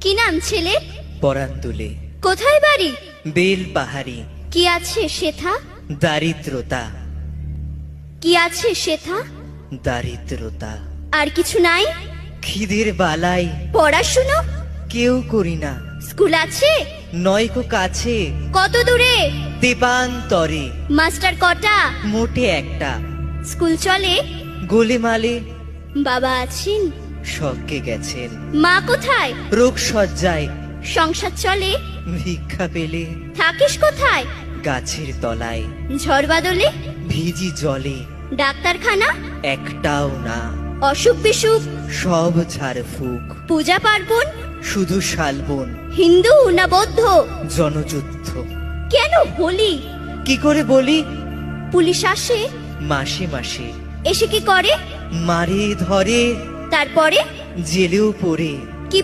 কি নাম ছেলে? পরান তুলে কোথায় বাড়ি? বেল পাহাড়ি। কি আছে সেথা? দারিদ্রতা, কি আছে সেথা? দারিদ্রতা। আর কিছু নাই? খিদের বালাই পড়াশুনো? কেউ করি না। স্কুল আছে? নয়কো কাছে, কত দূরে? দেবান্তরে। মাস্টার কটা? মোটে একটা। স্কুল চলে? গোলেমালে বাবা আছেন? স্বর্গে গেছেন। মা কোথায়? রোগ সজ্জায় সংসার চলে? ভিক্ষা পেলে থাকিস কোথায়? গাছের তলায়। ঝড় বাদলে? ভিজি জলে ডাক্তারখানা? একটাও না। অসুখ বিসুখ? সব ঝাড়ফুঁক। পূজা পার্বণ? শুধু শালবন। হিন্দু না বৌদ্ধ? জনযুদ্ধ। কেন হোলি? কি করে বলি? পুলিশ আসে? মাসে মাসে এসে কি করে? মারে ধরে, তারপরে? জেলেও পড়ে। কি